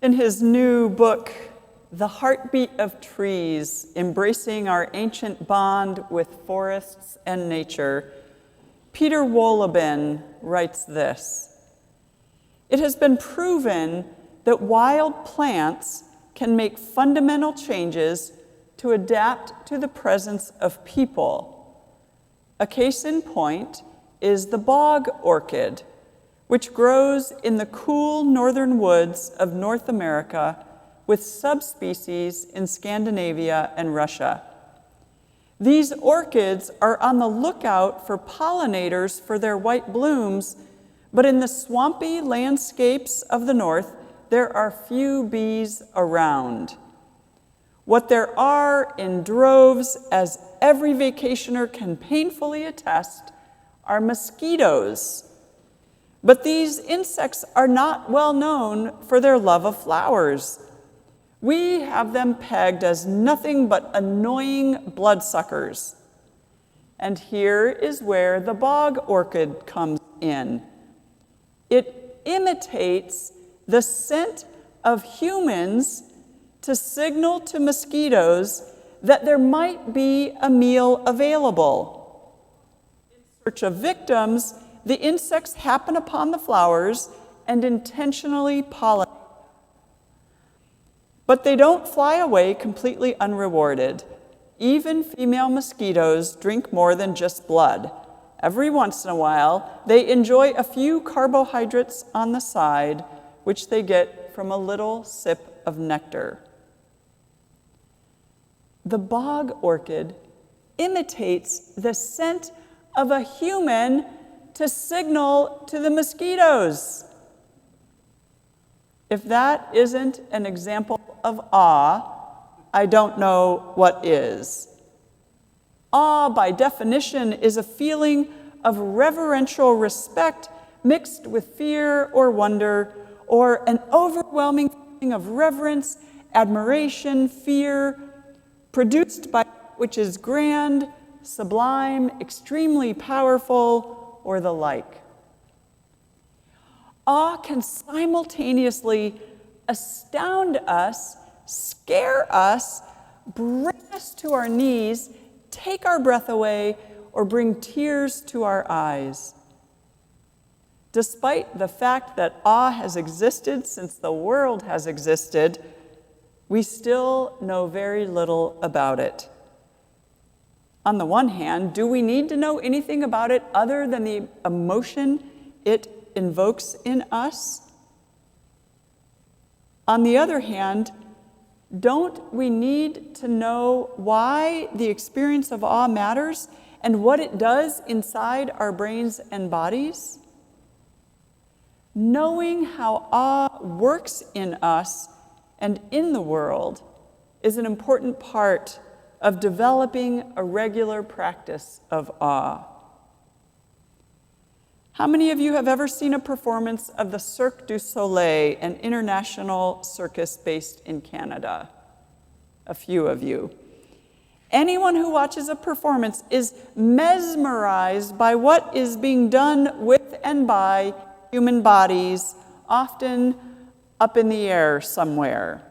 In his new book, The Heartbeat of Trees, Embracing Our Ancient Bond with Forests and Nature, Peter Wohlleben writes this: "It has been proven that wild plants can make fundamental changes to adapt to the presence of people. A case in point is the bog orchid, which grows in the cool northern woods of North America with subspecies in Scandinavia and Russia. These orchids are on the lookout for pollinators for their white blooms, but in the swampy landscapes of the north, there are few bees around. What there are in droves, as every vacationer can painfully attest, are mosquitoes. But these insects are not well known for their love of flowers. We have them pegged as nothing but annoying bloodsuckers. And here is where the bog orchid comes in. It imitates the scent of humans to signal to mosquitoes that there might be a meal available. In search of victims, the insects happen upon the flowers and intentionally pollinate. But they don't fly away completely unrewarded. Even female mosquitoes drink more than just blood. Every once in a while, they enjoy a few carbohydrates on the side, which they get from a little sip of nectar." The bog orchid imitates the scent of a human to signal to the mosquitoes. If that isn't an example of awe, I don't know what is. Awe, by definition, is a feeling of reverential respect mixed with fear or wonder, or an overwhelming feeling of reverence, admiration, fear, produced by which is grand, sublime, extremely powerful, or the like. Awe can simultaneously astound us, scare us, bring us to our knees, take our breath away, or bring tears to our eyes. Despite the fact that awe has existed since the world has existed, we still know very little about it. On the one hand, do we need to know anything about it other than the emotion it invokes in us? On the other hand, don't we need to know why the experience of awe matters and what it does inside our brains and bodies? Knowing how awe works in us and in the world is an important part of developing a regular practice of awe. How many of you have ever seen a performance of the Cirque du Soleil, an international circus based in Canada? A few of you. Anyone who watches a performance is mesmerized by what is being done with and by human bodies, often up in the air somewhere.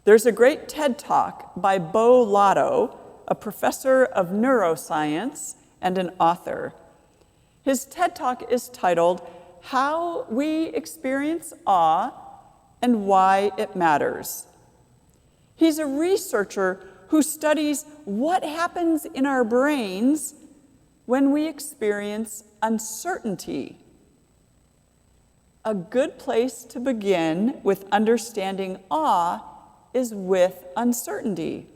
There's a great TED Talk by Bo Lotto, a professor of neuroscience and an author. His TED Talk is titled, "How We Experience Awe and Why It Matters." He's a researcher who studies what happens in our brains when we experience uncertainty. A good place to begin with understanding awe is with uncertainty.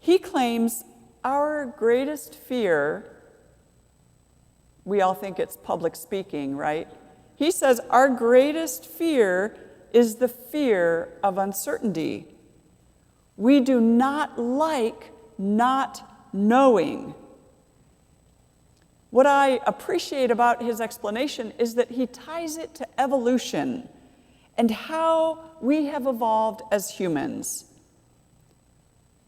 He claims our greatest fear, we all think it's public speaking, right? He says our greatest fear is the fear of uncertainty. We do not like not knowing. What I appreciate about his explanation is that he ties it to evolution and how we have evolved as humans.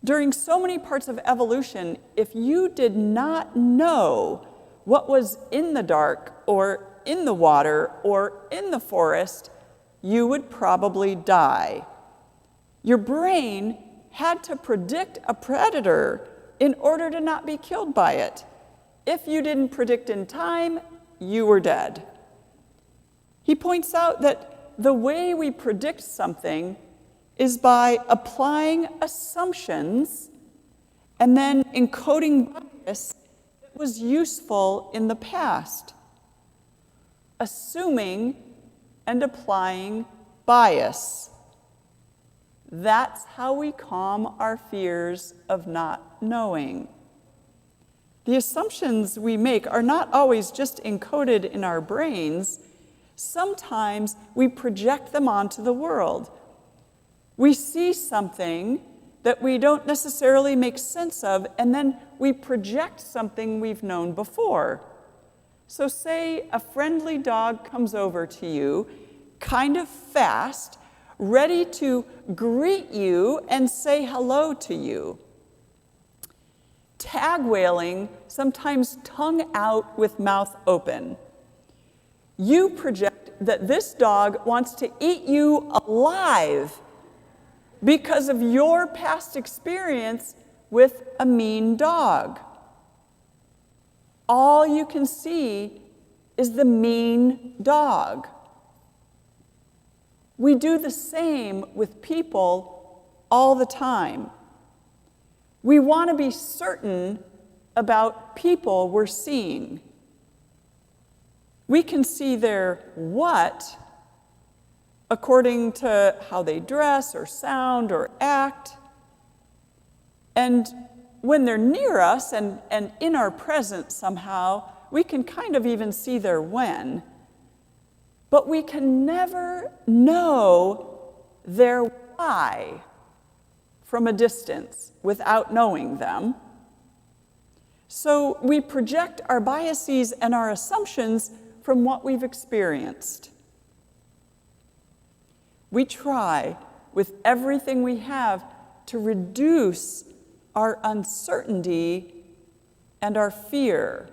During so many parts of evolution, if you did not know what was in the dark or in the water or in the forest, you would probably die. Your brain had to predict a predator in order to not be killed by it. If you didn't predict in time, you were dead. He points out that the way we predict something is by applying assumptions and then encoding bias that was useful in the past. Assuming and applying bias. That's how we calm our fears of not knowing. The assumptions we make are not always just encoded in our brains. Sometimes we project them onto the world. We see something that we don't necessarily make sense of, and then we project something we've known before. So say a friendly dog comes over to you, kind of fast, ready to greet you and say hello to you. Tag wailing, sometimes tongue out with mouth open. You project that this dog wants to eat you alive because of your past experience with a mean dog. All you can see is the mean dog. We do the same with people all the time. We want to be certain about people we're seeing. We can see their what according to how they dress or sound or act. And when they're near us and in our presence somehow, we can kind of even see their when. But we can never know their why from a distance without knowing them. So we project our biases and our assumptions from what we've experienced. We try with everything we have to reduce our uncertainty and our fear.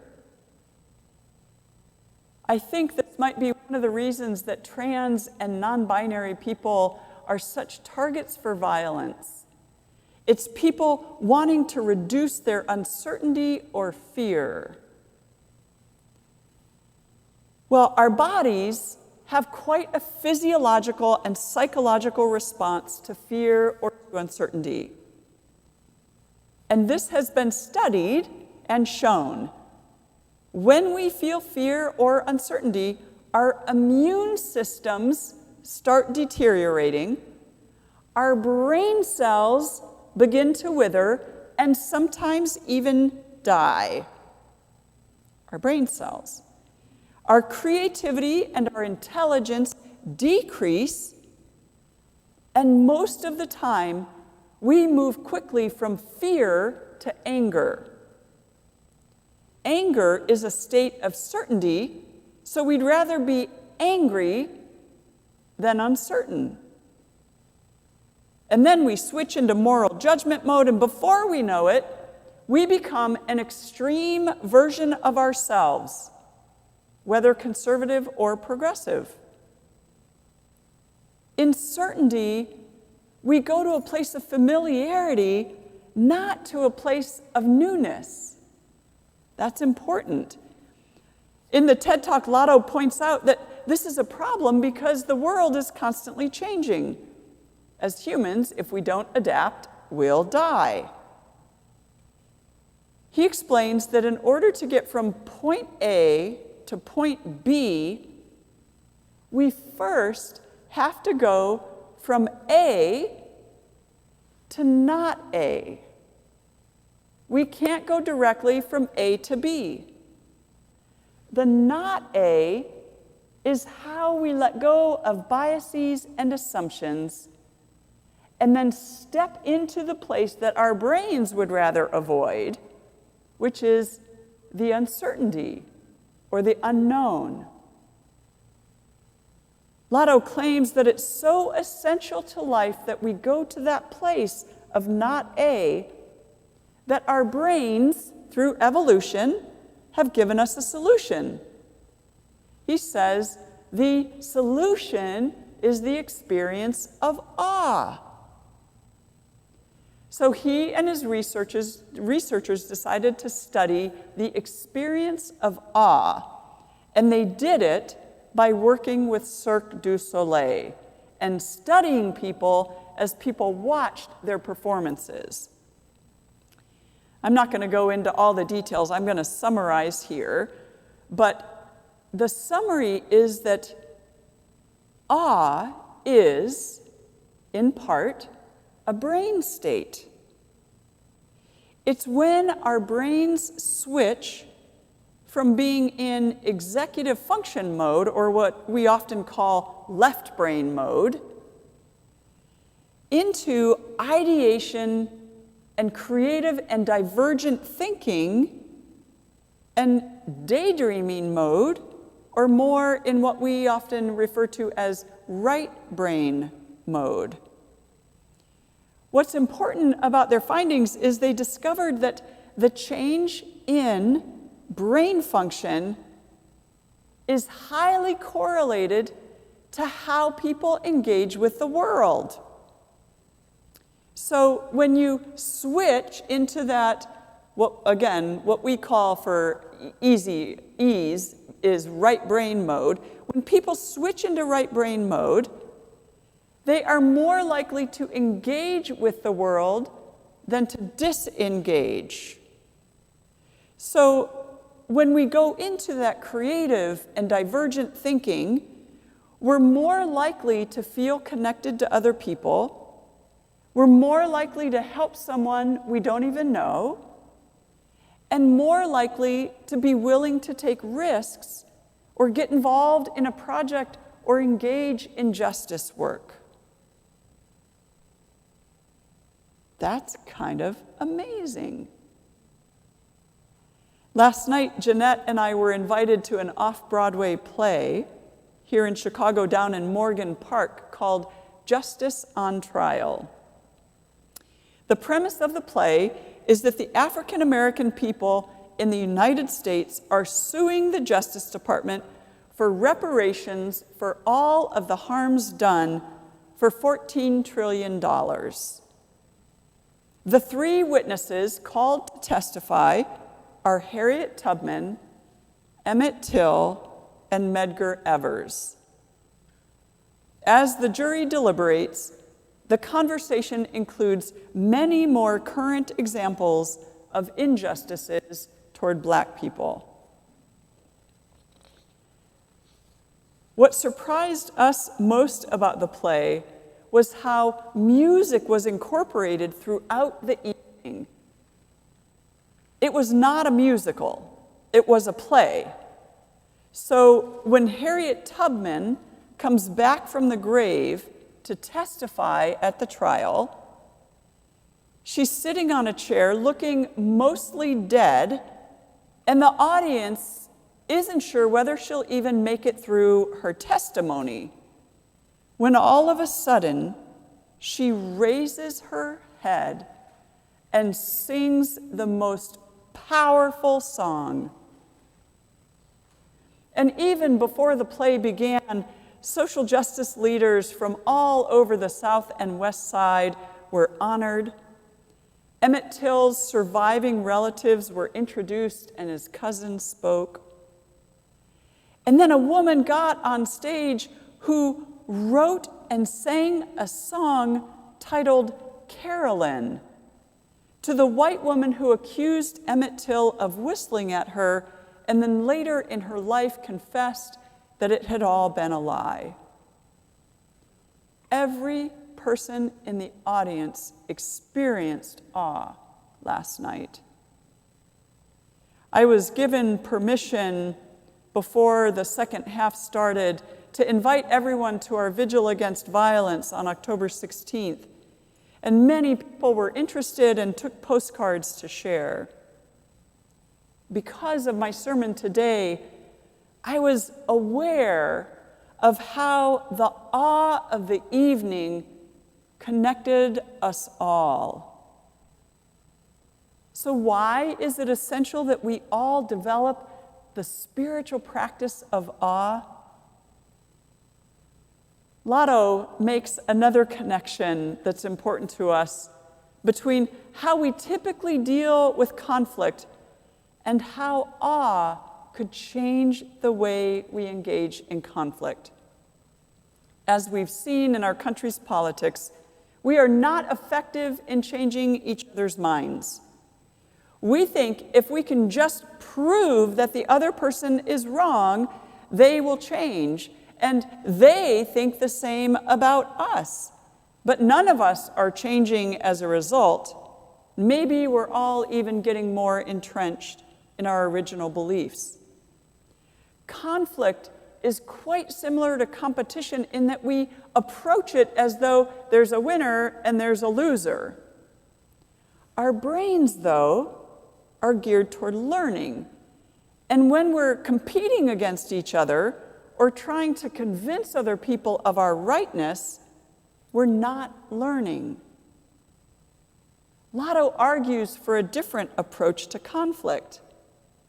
I think this might be one of the reasons that trans and non-binary people are such targets for violence. It's people wanting to reduce their uncertainty or fear. Well, our bodies have quite a physiological and psychological response to fear or to uncertainty. And this has been studied and shown. When we feel fear or uncertainty, our immune systems start deteriorating, our brain cells begin to wither, and sometimes even die. Our brain cells. Our creativity and our intelligence decrease, and most of the time, we move quickly from fear to anger. Anger is a state of certainty, so we'd rather be angry than uncertain. And then we switch into moral judgment mode, and before we know it, we become an extreme version of ourselves, whether conservative or progressive. In certainty, we go to a place of familiarity, not to a place of newness. That's important. In the TED Talk, Lotto points out that this is a problem because the world is constantly changing. As humans, if we don't adapt, we'll die. He explains that in order to get from point A to point B, we first have to go from A to not A. We can't go directly from A to B. The not A is how we let go of biases and assumptions and then step into the place that our brains would rather avoid, which is the uncertainty or the unknown. Lotto claims that it's so essential to life that we go to that place of not A, that our brains, through evolution, have given us a solution. He says the solution is the experience of awe. So he and his researchers decided to study the experience of awe, and they did it by working with Cirque du Soleil and studying people as people watched their performances. I'm not going to go into all the details. I'm going to summarize here, but the summary is that awe is, in part, a brain state. It's when our brains switch from being in executive function mode, or what we often call left brain mode, into ideation and creative and divergent thinking and daydreaming mode, or more in what we often refer to as right brain mode. What's important about their findings is they discovered that the change in brain function is highly correlated to how people engage with the world. So when you switch into that, what we call for ease is right brain mode, when people switch into right brain mode, they are more likely to engage with the world than to disengage. So when we go into that creative and divergent thinking, we're more likely to feel connected to other people. We're more likely to help someone we don't even know, and more likely to be willing to take risks or get involved in a project or engage in justice work. That's kind of amazing. Last night, Jeanette and I were invited to an off-Broadway play here in Chicago, down in Morgan Park, called Justice on Trial. The premise of the play is that the African American people in the United States are suing the Justice Department for reparations for all of the harms done for $14 trillion. The three witnesses called to testify are Harriet Tubman, Emmett Till, and Medgar Evers. As the jury deliberates, the conversation includes many more current examples of injustices toward Black people. What surprised us most about the play was how music was incorporated throughout the evening. It was not a musical, it was a play. So when Harriet Tubman comes back from the grave to testify at the trial, she's sitting on a chair looking mostly dead, and the audience isn't sure whether she'll even make it through her testimony, when all of a sudden she raises her head and sings the most powerful song. And even before the play began, social justice leaders from all over the South and West Side were honored. Emmett Till's surviving relatives were introduced and his cousins spoke. And then a woman got on stage who wrote and sang a song titled Carolyn to the white woman who accused Emmett Till of whistling at her, and then later in her life confessed that it had all been a lie. Every person in the audience experienced awe last night. I was given permission before the second half started to invite everyone to our Vigil Against Violence on October 16th, and many people were interested and took postcards to share. Because of my sermon today, I was aware of how the awe of the evening connected us all. So why is it essential that we all develop the spiritual practice of awe? Lotto makes another connection that's important to us between how we typically deal with conflict and how awe could change the way we engage in conflict. As we've seen in our country's politics, we are not effective in changing each other's minds. We think if we can just prove that the other person is wrong, they will change, and they think the same about us. But none of us are changing as a result. Maybe we're all even getting more entrenched in our original beliefs. Conflict is quite similar to competition in that we approach it as though there's a winner and there's a loser. Our brains, though, are geared toward learning. And when we're competing against each other or trying to convince other people of our rightness, we're not learning. Lotto argues for a different approach to conflict.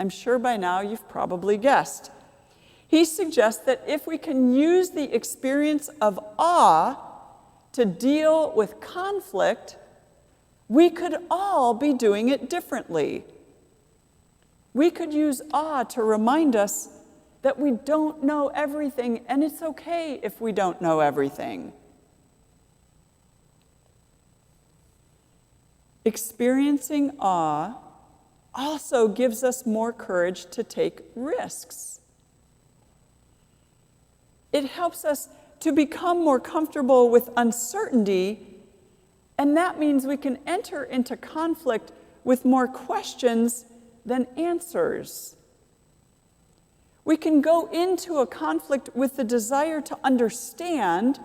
I'm sure by now you've probably guessed. He suggests that if we can use the experience of awe to deal with conflict, we could all be doing it differently. We could use awe to remind us that we don't know everything, and it's okay if we don't know everything. Experiencing awe also gives us more courage to take risks. It helps us to become more comfortable with uncertainty, and that means we can enter into conflict with more questions than answers. We can go into a conflict with the desire to understand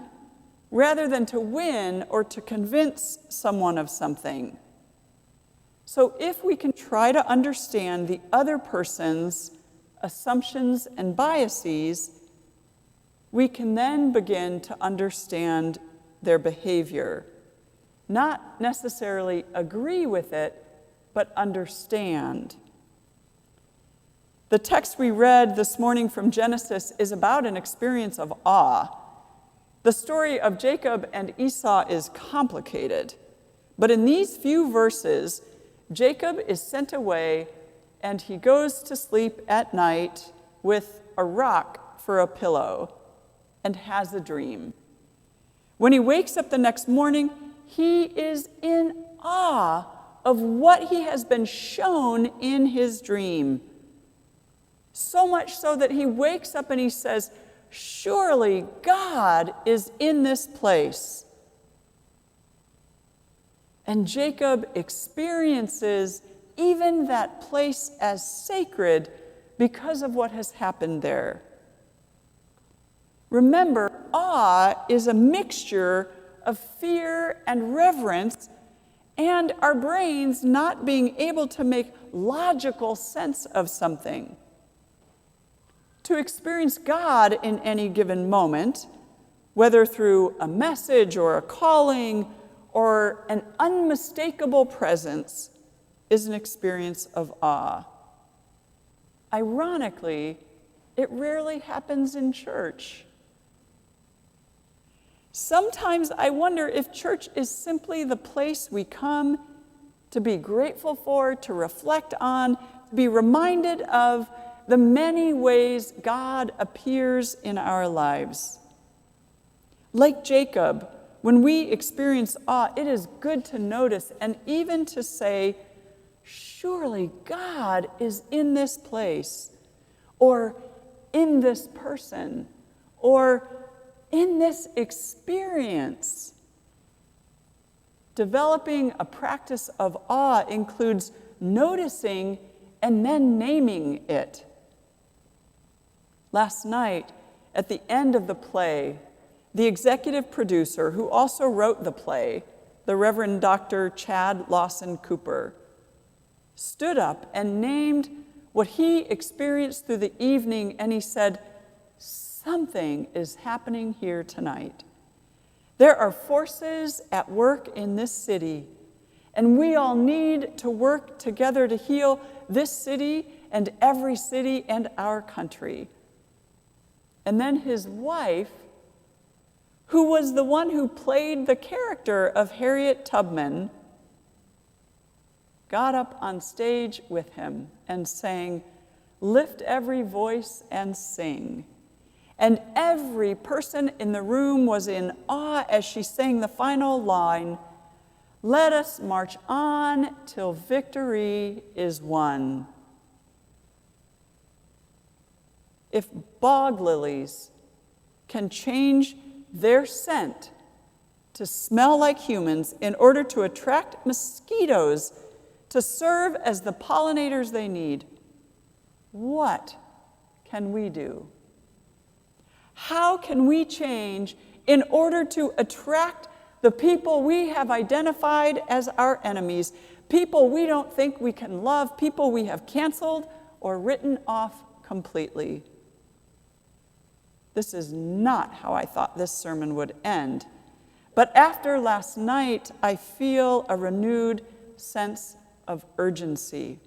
rather than to win or to convince someone of something. So if we can try to understand the other person's assumptions and biases, we can then begin to understand their behavior. Not necessarily agree with it, but understand. The text we read this morning from Genesis is about an experience of awe. The story of Jacob and Esau is complicated, but in these few verses, Jacob is sent away and he goes to sleep at night with a rock for a pillow and has a dream. When he wakes up the next morning, he is in awe of what he has been shown in his dream. So much so that he wakes up and he says, "Surely God is in this place." And Jacob experiences even that place as sacred because of what has happened there. Remember, awe is a mixture of fear and reverence, and our brains not being able to make logical sense of something. To experience God in any given moment, whether through a message or a calling or an unmistakable presence, is an experience of awe. Ironically, it rarely happens in church. Sometimes I wonder if church is simply the place we come to be grateful for, to reflect on, to be reminded of the many ways God appears in our lives. Like Jacob, when we experience awe, it is good to notice and even to say, "Surely God is in this place," or "in this person," or "in this experience." Developing a practice of awe includes noticing and then naming it. Last night, at the end of the play, the executive producer, who also wrote the play, the Reverend Dr. Chad Lawson Cooper, stood up and named what he experienced through the evening, and he said, "Something is happening here tonight. There are forces at work in this city, and we all need to work together to heal this city and every city and our country." And then his wife, who was the one who played the character of Harriet Tubman, got up on stage with him and sang, "Lift every voice and sing." And every person in the room was in awe as she sang the final line, "Let us march on till victory is won." If bog lilies can change their scent to smell like humans in order to attract mosquitoes to serve as the pollinators they need, what can we do? How can we change in order to attract the people we have identified as our enemies, people we don't think we can love, people we have canceled or written off completely? This is not how I thought this sermon would end. But after last night, I feel a renewed sense of urgency.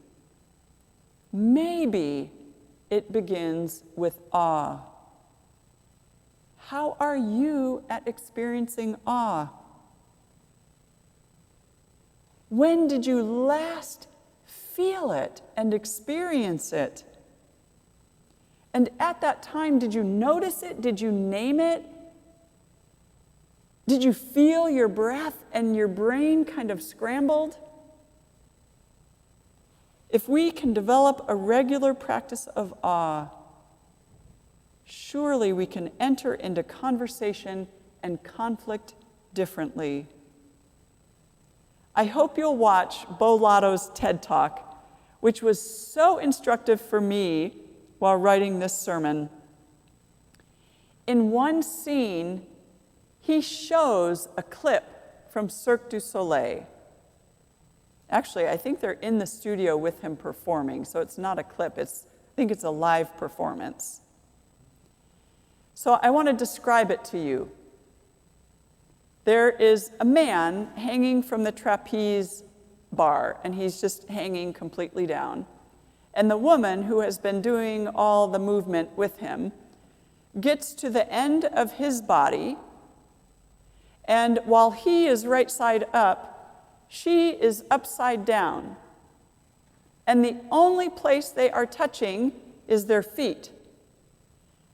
Maybe it begins with awe. How are you at experiencing awe? When did you last feel it and experience it? And at that time, did you notice it? Did you name it? Did you feel your breath and your brain kind of scrambled? If we can develop a regular practice of awe, surely we can enter into conversation and conflict differently. I hope you'll watch Bo Lotto's TED Talk, which was so instructive for me while writing this sermon. In one scene, he shows a clip from Cirque du Soleil. Actually, I think they're in the studio with him performing, so it's not a clip. I think it's a live performance. So I want to describe it to you. There is a man hanging from the trapeze bar, and he's just hanging completely down. And the woman who has been doing all the movement with him gets to the end of his body, and while he is right side up, she is upside down. And the only place they are touching is their feet.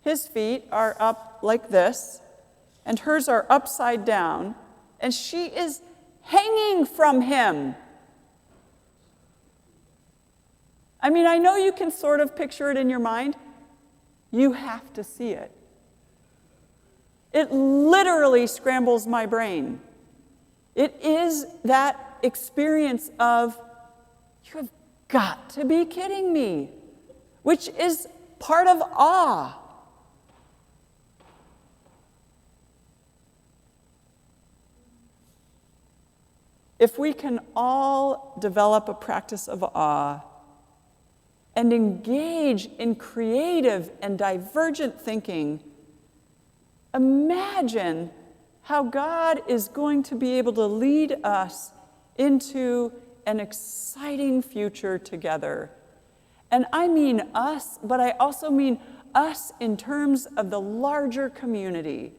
His feet are up like this, and hers are upside down, and she is hanging from him. I mean, I know you can sort of picture it in your mind. You have to see it. It literally scrambles my brain. It is that experience of, you have got to be kidding me, which is part of awe. If we can all develop a practice of awe and engage in creative and divergent thinking, imagine how God is going to be able to lead us into an exciting future together. And I mean us, but I also mean us in terms of the larger community,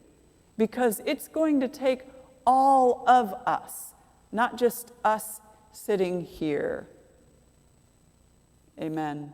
because it's going to take all of us, not just us sitting here. Amen.